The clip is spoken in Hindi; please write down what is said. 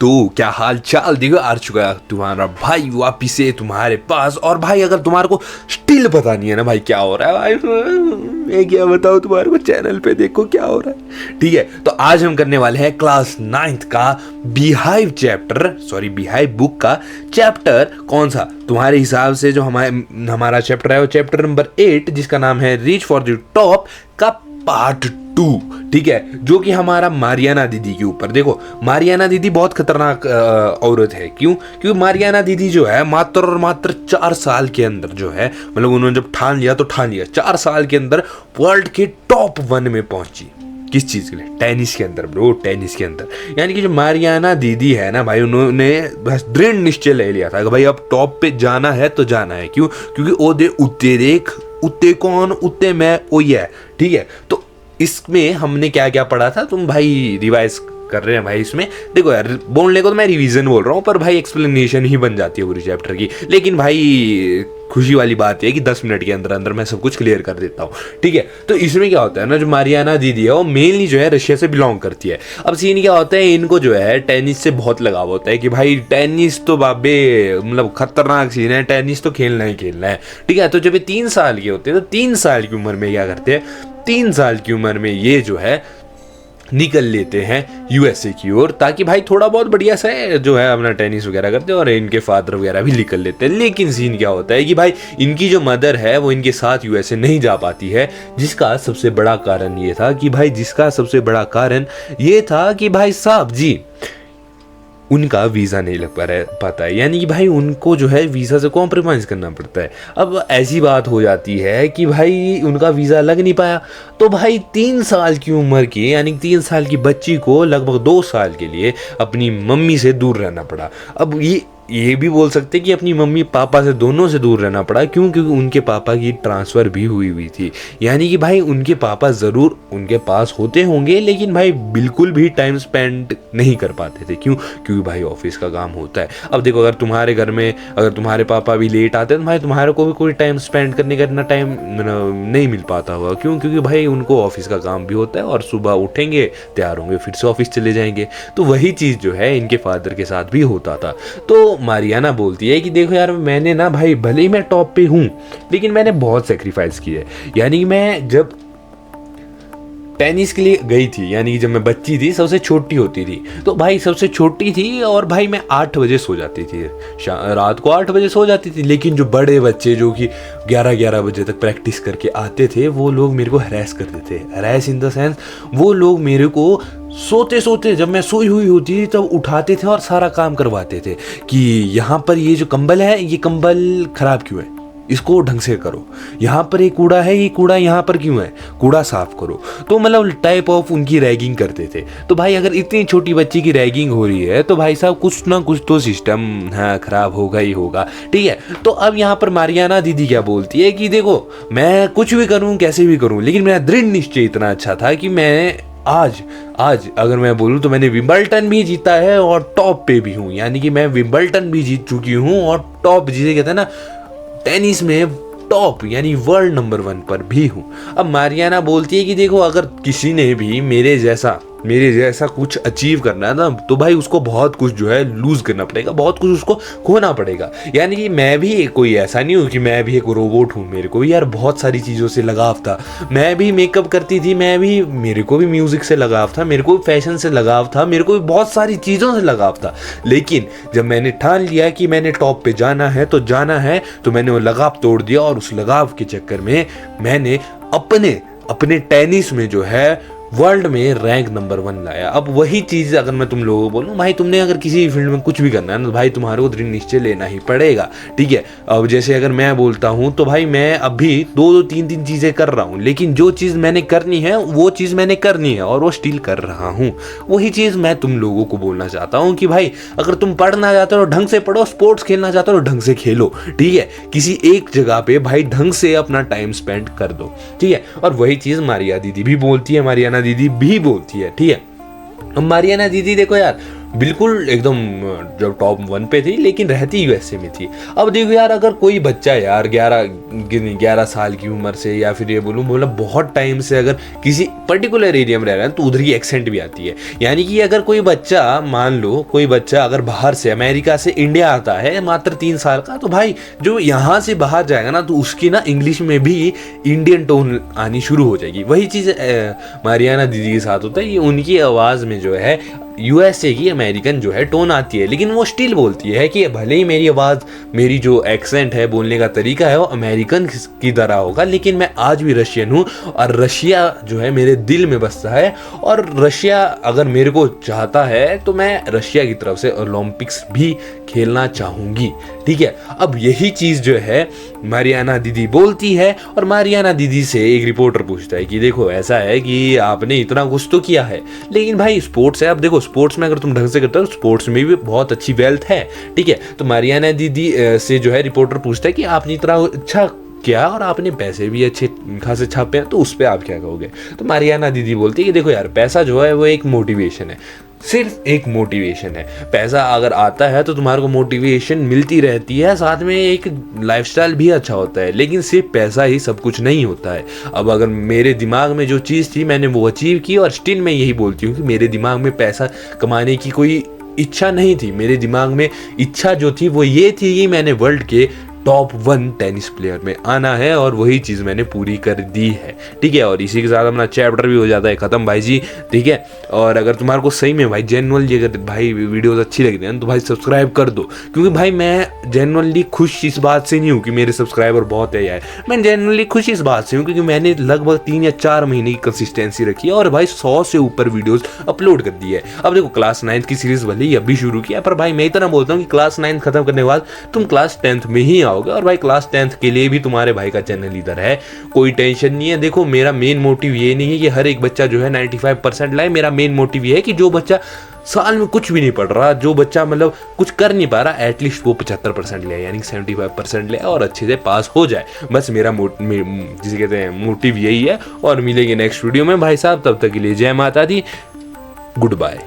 तो क्या हाल चाल, देखो आ चुका तुम्हारा भाई वापिस से तुम्हारे पास। और भाई अगर तुम्हारे को स्टिल पता नहीं है ना भाई क्या हो रहा है, भाई मैं क्या बताऊँ तुम्हारे को, चैनल पे देखो क्या हो रहा है। ठीक है, तो आज हम करने वाले हैं क्लास 9th का बिहाइव बिहाइव बुक का चैप्टर। कौन सा तुम्हारे हिसाब से जो हमारा चैप्टर है वो चैप्टर नंबर 8, जिसका नाम है रीच फॉर द टॉप का पार्ट 2। ठीक है, जो कि हमारा मारियाना दीदी के ऊपर। देखो मारियाना दीदी बहुत खतरनाक औरत है। क्यों? क्योंकि मारियाना दीदी जो है मात्र और मात्र 4 साल के अंदर जो है, मतलब उन्होंने जब ठान लिया 4 साल के अंदर वर्ल्ड के टॉप 1 में पहुंची। किस चीज के लिए? टेनिस के अंदर ब्रो, टेनिस के अंदर। यानी कि जो मारियाना दीदी है ना भाई, उन्होंने बस दृढ़ निश्चय ले लिया था कि भाई अब टॉप पे जाना है तो जाना है। क्यों? क्योंकि ओ दे उत्ते देख, उत्ते कौन, उत्ते मैं, ओ ये। ठीक है, तो इसमें हमने क्या क्या पढ़ा था, तुम भाई रिवाइज कर रहे हैं भाई इसमें। देखो यार, बोलने को तो मैं रिवीजन बोल रहा हूँ, पर भाई एक्सप्लेनेशन ही बन जाती है पूरी चैप्टर की। लेकिन भाई खुशी वाली बात है कि 10 मिनट के अंदर अंदर मैं सब कुछ क्लियर कर देता हूँ। ठीक है, तो इसमें क्या होता है ना, जो मारियाना दीदी है वो मेनली जो है रशिया से बिलोंग करती है। अब सीन क्या होता है, इनको जो है टेनिस से बहुत लगाव होता है कि भाई टेनिस तो बाबे मतलब खतरनाक सीन है, टेनिस तो खेलना ही खेलना है। ठीक है, तो जब ये 3 साल के होते हैं तो 3 साल की उम्र में क्या करते हैं, 3 साल की उम्र में ये जो है निकल लेते हैं यूएसए की ओर, ताकि भाई थोड़ा बहुत बढ़िया सा जो है अपना टेनिस वगैरह करते हैं। और इनके फादर वगैरह भी निकल लेते हैं। लेकिन सीन क्या होता है कि भाई इनकी जो मदर है वो इनके साथ यूएसए नहीं जा पाती है, जिसका सबसे बड़ा कारण ये था कि भाई साहब जी उनका वीज़ा नहीं लग पाता है। यानी कि भाई उनको जो है वीज़ा से कॉम्प्रोमाइज़ करना पड़ता है। अब ऐसी बात हो जाती है कि भाई उनका वीज़ा लग नहीं पाया, तो भाई 3 साल की उम्र की, यानी 3 साल की बच्ची को लगभग 2 साल के लिए अपनी मम्मी से दूर रहना पड़ा। अब ये भी बोल सकते हैं कि अपनी मम्मी पापा से दोनों से दूर रहना पड़ा। क्यों? क्योंकि उनके पापा की ट्रांसफ़र भी हुई थी। यानी कि भाई उनके पापा ज़रूर उनके पास होते होंगे, लेकिन भाई बिल्कुल भी टाइम स्पेंड नहीं कर पाते थे। क्यों? क्योंकि भाई ऑफिस का काम होता है। अब देखो, अगर तुम्हारे घर में अगर तुम्हारे पापा भी लेट आते हैं तो भाई तुम्हारे को भी कोई टाइम स्पेंड करने का इतना टाइम नहीं मिल पाता होगा। क्यों? क्योंकि भाई उनको ऑफिस का काम भी होता है और सुबह उठेंगे, तैयार होंगे, फिर से ऑफिस चले जाएंगे। तो वही चीज़ जो है इनके फादर के साथ भी होता था। तो मारियाना बोलती है कि देखो यार, मैंने ना भाई भले ही मैं टॉप पे हूँ, लेकिन मैंने बहुत सेक्रीफाइस किया है। यानी कि मैं जब टेनिस के लिए गई थी, यानी कि जब मैं बच्ची थी, सबसे छोटी होती थी, तो भाई सबसे छोटी थी और भाई मैं 8 बजे सो जाती थी, रात को 8 बजे सो जाती थी। लेकिन जो बड़े बच्चे जो कि 11 बजे तक प्रैक्टिस करके आते थे, वो लोग मेरे को हरास करते थे। हरास इन द सेंस, वो लोग मेरे को सोते सोते, जब मैं सोई हुई होती थी तब उठाते थे और सारा काम करवाते थे कि यहाँ पर ये जो कंबल है, ये कंबल खराब क्यों है, इसको ढंग से करो। यहाँ पर एक कूड़ा है, ये कूड़ा यहाँ पर क्यों है, कूड़ा साफ करो। तो मतलब टाइप ऑफ उनकी रैगिंग करते थे। तो भाई अगर इतनी छोटी बच्ची की रैगिंग हो रही है तो भाई साहब कुछ ना कुछ तो सिस्टम खराब होगा ही होगा। ठीक है, तो अब यहाँ पर मारियाना दीदी क्या बोलती है कि देखो मैं कुछ भी करूँ, कैसे भी करूँ, लेकिन मेरा दृढ़ निश्चय इतना अच्छा था कि मैं आज अगर मैं बोलूँ तो मैंने विंबलटन भी जीता है और टॉप पे भी हूँ। यानी कि मैं विंबलटन भी जीत चुकी हूँ और टॉप, जिसे कहते हैं ना टेनिस में टॉप, यानी वर्ल्ड नंबर 1 पर भी हूँ। अब मारियाना बोलती है कि देखो अगर किसी ने भी मेरे जैसा कुछ अचीव करना है ना, तो भाई उसको बहुत कुछ जो है लूज करना पड़ेगा, बहुत कुछ उसको खोना पड़ेगा। यानी कि मैं भी कोई ऐसा नहीं हूँ कि मैं भी एक रोबोट हूँ। मेरे को भी यार बहुत सारी चीज़ों से लगाव था। मैं भी मेकअप करती थी, मेरे को भी म्यूज़िक से लगाव था, मेरे को भी फैशन से लगाव था, मेरे को भी बहुत सारी चीज़ों से लगाव था। लेकिन जब मैंने ठान लिया कि मैंने टॉप पे जाना है तो जाना है, तो मैंने वो लगाव तोड़ दिया और उस लगाव के चक्कर में मैंने अपने टेनिस में जो है वर्ल्ड में रैंक नंबर 1 लाया। अब वही चीज़ अगर मैं तुम लोगों को बोलूँ, भाई तुमने अगर किसी फील्ड में कुछ भी करना है ना, तो भाई तुम्हारे को दृढ़ निश्चय लेना ही पड़ेगा। ठीक है, अब जैसे अगर मैं बोलता हूँ तो भाई मैं अभी 2-3 चीज़ें कर रहा हूँ, लेकिन जो चीज़ मैंने करनी है वो चीज़ मैंने करनी है और वो स्टिल कर रहा हूँ। वही चीज़ मैं तुम लोगों को बोलना चाहता हूँ कि भाई अगर तुम पढ़ना चाहते हो ढंग से पढ़ो, स्पोर्ट्स खेलना चाहते हो ढंग से खेलो। ठीक है, किसी एक जगह पे भाई ढंग से अपना टाइम स्पेंड कर दो। ठीक है, और वही चीज़ मारियाना दीदी भी बोलती है। ठीक है, अब मारियाना दीदी देखो यार, बिल्कुल एकदम जब टॉप 1 पे थी, लेकिन रहती यूएसए में थी। अब देखो यार, अगर कोई बच्चा यार 11 साल की उम्र से, या फिर ये बोलूँ मतलब बहुत टाइम से अगर किसी पर्टिकुलर एरिया में रह रहा है, तो उधर की एक्सेंट भी आती है। यानी कि अगर कोई बच्चा, मान लो कोई बच्चा अगर बाहर से, अमेरिका से इंडिया आता है मात्र 3 साल का, तो भाई जो यहाँ से बाहर जाएगा ना, तो उसकी ना इंग्लिश में भी इंडियन टोन आनी शुरू हो जाएगी। वही चीज़ मारियाना दीदी के साथ होता है। ये उनकी आवाज़ में जो है यूएसए की अमेरिकन जो है टोन आती है, लेकिन वो स्टिल बोलती है कि भले ही मेरी आवाज़, मेरी जो एक्सेंट है, बोलने का तरीका है, वो अमेरिकन की तरह होगा, लेकिन मैं आज भी रशियन हूँ, और रशिया जो है मेरे दिल में बसता है। और रशिया अगर मेरे को चाहता है तो मैं रशिया की तरफ से ओलंपिक्स भी खेलना चाहूँगी। ठीक है, अब यही चीज़ जो है मारियाना दीदी बोलती है, और मारियाना दीदी से एक रिपोर्टर पूछता है कि देखो ऐसा है कि आपने इतना कुछ तो किया है, लेकिन भाई स्पोर्ट्स है। अब देखो स्पोर्ट्स में अगर तुम ढंग से करते हो, स्पोर्ट्स में भी बहुत अच्छी वेल्थ है। ठीक है, तो मारियाना दीदी से जो है रिपोर्टर पूछता है कि आपने इतना अच्छा क्या, और आपने पैसे भी अच्छे खासे छापे हैं, तो उस पर आप क्या कहोगे। तो मारियाना दीदी बोलती है कि देखो यार, पैसा जो है वो एक मोटिवेशन है, सिर्फ एक मोटिवेशन है। पैसा अगर आता है तो तुम्हारे को मोटिवेशन मिलती रहती है, साथ में एक लाइफस्टाइल भी अच्छा होता है, लेकिन सिर्फ पैसा ही सब कुछ नहीं होता है। अब अगर मेरे दिमाग में जो चीज़ थी मैंने वो अचीव की, और स्टिल मैं यही बोलती हूँ कि मेरे दिमाग में पैसा कमाने की कोई इच्छा नहीं थी। मेरे दिमाग में इच्छा जो थी वो ये थी कि मैंने वर्ल्ड के टॉप 1 टेनिस प्लेयर में आना है, और वही चीज़ मैंने पूरी कर दी है। ठीक है, और इसी के साथ अपना चैप्टर भी हो जाता है ख़त्म भाई जी। ठीक है, और अगर तुम्हारे को सही में भाई जेन्युइनली अगर भाई वीडियोस अच्छी लग रही हैं तो भाई सब्सक्राइब कर दो, क्योंकि भाई मैं जेन्युइनली खुश इस बात से नहीं हूँ कि मेरे सब्सक्राइबर बहुत है यार। मैं जेन्युइनली खुश इस बात से हूँ क्योंकि मैंने लगभग 3 या 4 महीने की कंसिस्टेंसी रखी है, और भाई 100 से ऊपर वीडियोज़ अपलोड कर दी है। अब देखो क्लास 9 की सीरीज़ भले ही अभी शुरू किया, पर भाई मैं इतना बोलता हूँ कि क्लास 9 खत्म करने के बाद तुम क्लास 10th में ही आओगे, और भाई क्लास 10th के लिए भी तुम्हारे भाई का चैनल इधर है, कोई टेंशन नहीं है। देखो मेरा मेन मोटिव ये नहीं है कि हर एक बच्चा जो है 95% लाए। मेरा मेन मोटिव ये है कि जो बच्चा साल में कुछ भी नहीं पढ़ रहा, जो बच्चा मतलब कुछ कर नहीं पा रहा, एटलीस्ट वो 75% ले, यानी 75% ले और अच्छे से पास हो जाए। बस मेरा जिसे कहते हैं मोटिव यही है। और मिलेंगे नेक्स्ट वीडियो में भाई साहब, तब तक के लिए जय माता दी, गुड बाय।